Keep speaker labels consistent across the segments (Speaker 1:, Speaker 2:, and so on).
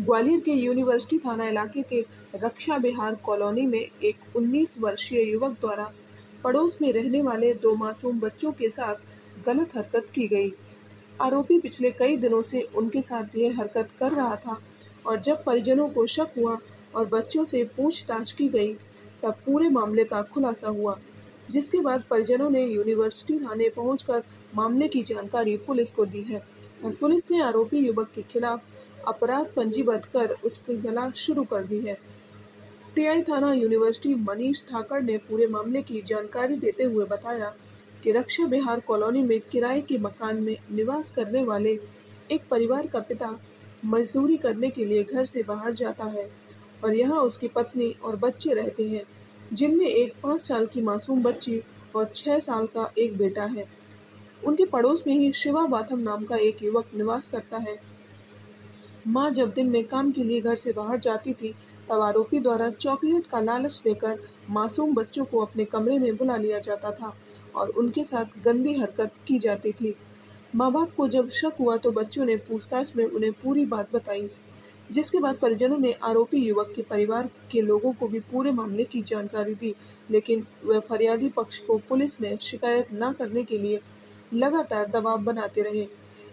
Speaker 1: ग्वालियर के यूनिवर्सिटी थाना इलाके के रक्षा विहार कॉलोनी में एक 19 वर्षीय युवक द्वारा पड़ोस में रहने वाले 2 मासूम बच्चों के साथ गलत हरकत की गई। आरोपी पिछले कई दिनों से उनके साथ यह हरकत कर रहा था और जब परिजनों को शक हुआ और बच्चों से पूछताछ की गई, तब पूरे मामले का खुलासा हुआ, जिसके बाद परिजनों ने यूनिवर्सिटी थाने पहुंचकर मामले की जानकारी पुलिस को दी है और पुलिस ने आरोपी युवक के खिलाफ अपराध पंजीबद्ध कर उसकी तलाश शुरू कर दी है। टीआई थाना यूनिवर्सिटी मनीष ठाकर ने पूरे मामले की जानकारी देते हुए बताया कि रक्षा विहार कॉलोनी में किराए के मकान में निवास करने वाले एक परिवार का पिता मजदूरी करने के लिए घर से बाहर जाता है और यहाँ उसकी पत्नी और बच्चे रहते हैं, जिनमें एक 5 साल की मासूम बच्ची और 6 साल का एक बेटा है। उनके पड़ोस में ही शिवा बाथम नाम का एक युवक निवास करता है। माँ जब दिन में काम के लिए घर से बाहर जाती थी, तब आरोपी द्वारा चॉकलेट का लालच देकर मासूम बच्चों को अपने कमरे में बुला लिया जाता था और उनके साथ गंदी हरकत की जाती थी। माँ बाप को जब शक हुआ तो बच्चों ने पूछताछ में उन्हें पूरी बात बताई, जिसके बाद परिजनों ने आरोपी युवक के परिवार के लोगों को भी पूरे मामले की जानकारी दी, लेकिन वह फरियादी पक्ष को पुलिस में शिकायत न करने के लिए लगातार दबाव बनाते रहे।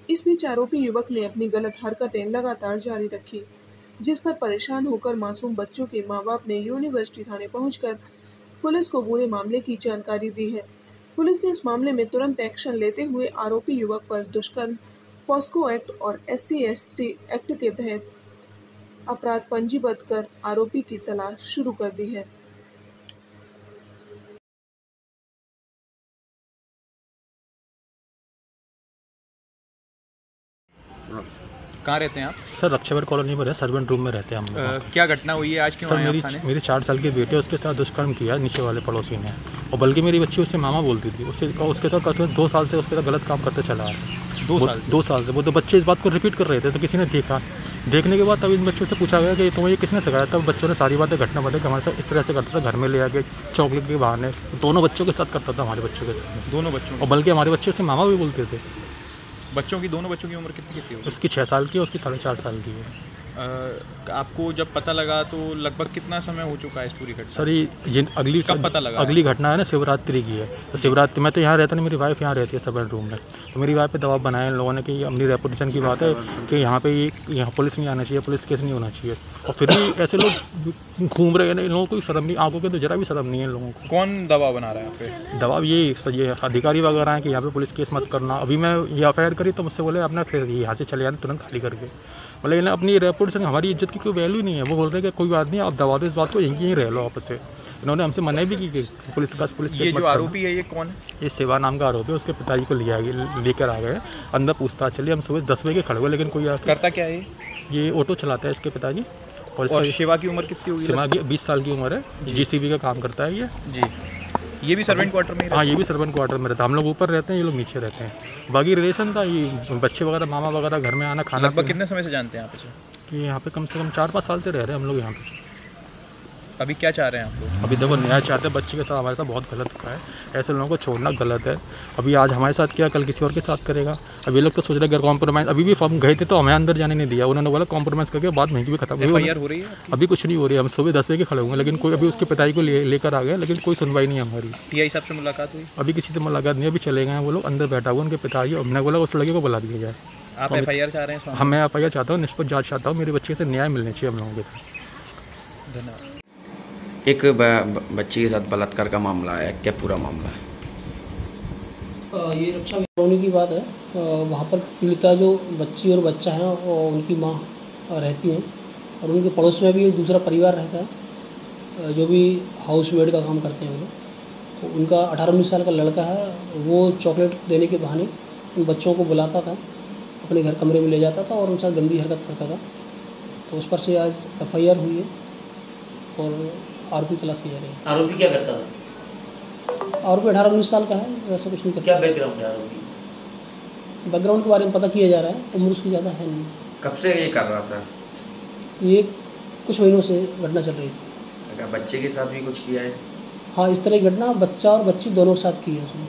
Speaker 1: इस बीच आरोपी युवक ने अपनी गलत हरकतें लगातार जारी रखी, जिस पर परेशान होकर मासूम बच्चों के माँ बाप ने यूनिवर्सिटी थाने पहुंचकर पुलिस को पूरे मामले की जानकारी दी है। पुलिस ने इस मामले में तुरंत एक्शन लेते हुए आरोपी युवक पर दुष्कर्म, पॉस्को एक्ट और SC/ST एक्ट के तहत अपराध पंजीबद्ध कर आरोपी की तलाश शुरू कर दी है।
Speaker 2: कहाँ रहते हैं आप?
Speaker 3: सर रक्षा विहार कॉलोनी में सर्वेंट रूम में रहते हैं हम लोग।
Speaker 2: क्या घटना हुई है आज? क्यों
Speaker 3: सर
Speaker 2: आए आप थाने?
Speaker 3: मेरी 4 साल की बेटी है, उसके साथ दुष्कर्म किया नीचे वाले पड़ोसी ने, और बल्कि मेरी बच्ची उससे मामा बोलती थी। उसके साथ 2 साल से उसके साथ गलत काम करते चला है। 2 साल से वो तो बच्चे इस बात को रिपीट कर रहे थे, तो किसी ने देखने के बाद तब इन बच्चों से पूछा गया कि तुम्हें ये किसने सिखाया। तब बच्चों ने सारी बातें घटना बताई कि हमारे साथ इस तरह से करता था, घर में ले आके चॉकलेट के बहाने दोनों बच्चों के साथ करता था, हमारे बच्चों के साथ,
Speaker 2: दोनों बच्चों,
Speaker 3: और बल्कि हमारे बच्चे से मामा भी बोलते थे।
Speaker 2: दोनों बच्चों की उम्र कितनी होगी?
Speaker 3: उसकी 6 साल की है, उसकी 4.5 साल की है।
Speaker 2: आपको जब पता लगा तो लगभग कितना समय हो चुका है इस पूरी घटना?
Speaker 3: सर ये
Speaker 2: कब पता लगा?
Speaker 3: अगली घटना है ना शिवरात्रि की है। तो शिवरात्रि मैं तो यहाँ रहता नहीं, मेरी वाइफ यहाँ रहती है सर्वेंट रूम में, तो मेरी वाइफ पे दबाव बनाया इन लोगों ने कि अपनी रेपुटेशन की बात है कि यहाँ पे यहाँ पुलिस नहीं आना चाहिए, पुलिस केस नहीं होना चाहिए, और फिर भी ऐसे लोग घूम रहे हैं। इन लोगों को शर्म नहीं, आंखों के तो जरा भी शर्म नहीं है इन लोगों को।
Speaker 2: कौन दबाव बना रहा है यहाँ पे?
Speaker 3: दबाव ये अधिकारी वगैरह हैं कि यहाँ पे पुलिस केस मत करना। अभी मैं ये FIR करी तो मुझसे बोले अपना फिर यहाँ से चले जाना तुरंत खाली करके, मतलब इन्हें अपनी रेपुटेशन, हमारी इज्जत की कोई वैल्यू नहीं है। वो बोल रहे हैं कि कोई बात नहीं, आप दबा दो इस बात को, यहीं रह लो आपस से। इन्होंने हमसे मना भी की कि पुलिस
Speaker 2: ये जो आरोपी है ये कौन है?
Speaker 3: ये शिवा नाम का आरोपी है। उसके पिताजी को लेकर आ गए, अंदर पूछताछ चली। हम सुबह 10 बजे के खड़े हुए, लेकिन कोई
Speaker 2: करता क्या है
Speaker 3: ये ऑटो चलाता है इसके पिताजी।
Speaker 2: और शिवा की उम्र कितनी होगी?
Speaker 3: शिवा की 20 साल की उम्र है, GCB का काम करता है ये
Speaker 2: जी। ये भी सर्वेंट क्वार्टर में?
Speaker 3: हाँ, ये भी सर्वेंट क्वार्टर में रहता है। हम लोग ऊपर रहते हैं, ये लोग नीचे रहते हैं। बाकी रिलेशन था, ये बच्चे वगैरह मामा वगैरह घर में आना खाना।
Speaker 2: लगभग कितने समय से जानते हैं आप इसे?
Speaker 3: ये यहाँ पे कम से कम 4-5 साल से रह रहे हैं हम लोग यहाँ पे।
Speaker 2: अभी क्या चाह रहे हैं आप लोग?
Speaker 3: अभी देखो न्याय चाहते हैं। बच्चे के साथ हमारे साथ बहुत गलत हुआ है, ऐसे लोगों को छोड़ना गलत है। अभी आज हमारे साथ किया, कल किसी और के साथ करेगा। अभी लोग तो सोच रहे हैं कॉम्प्रोमाइज़। अभी भी हम गए थे तो हमें अंदर जाने नहीं दिया, उन्होंने बोला कॉम्प्रोमाइज़ करके बात वहीं भी खत्म।
Speaker 2: FIR हो रही है?
Speaker 3: अभी कुछ नहीं हो रही है। हम सुबह 10 बजे के खड़े होंगे, लेकिन कोई अभी उसके पिताजी को लेकर आ गए, लेकिन कोई सुनवाई नहीं है हमारी।
Speaker 2: TI साहब से मुलाकात हुई?
Speaker 3: अभी किसी से मुलाकात नहीं, अभी चले गए हैं वो लोग, अंदर बैठा हुआ उनके पिताजी। हमने बोला उस लड़के को बुला दिया जाए।
Speaker 2: आप FIR चाह रहे हैं?
Speaker 3: मैं FIR चाहता हूँ, निष्पक्ष जाँच चाहता हूँ, मेरे बच्चे से न्याय मिलना चाहिए हम लोगों के साथ।
Speaker 2: धन्यवाद।
Speaker 4: एक बच्ची के साथ बलात्कार का मामला है, क्या पूरा मामला है?
Speaker 5: ये रक्षा कॉलोनी की बात है। वहाँ पर पीड़िता जो बच्ची और बच्चा है और उनकी माँ रहती हैं, और उनके पड़ोस में भी एक दूसरा परिवार रहता है जो भी हाउसमेड का काम करते हैं वो लोग। तो उनका 18-19 साल का लड़का है, वो चॉकलेट देने के बहाने उन बच्चों को बुलाता था, अपने घर कमरे में ले जाता था और उनके साथ गंदी हरकत करता था। तो उस पर से आज FIR हुई है और आरोपी तलाश की जा रही है।
Speaker 6: आरोपी क्या करता था?
Speaker 5: आरोपी 18-19 साल का है, वैसा कुछ नहीं करता।
Speaker 6: क्या बैकग्राउंड है आरोपी?
Speaker 5: बैकग्राउंड के बारे में पता किया जा रहा है, उम्र उसकी ज़्यादा है नहीं।
Speaker 4: कब से ये कर रहा था?
Speaker 5: ये कुछ महीनों से घटना चल रही थी।
Speaker 4: बच्चे के साथ भी कुछ किया है?
Speaker 5: हाँ, इस तरह की घटना बच्चा और बच्ची दोनों के साथ की है उसने।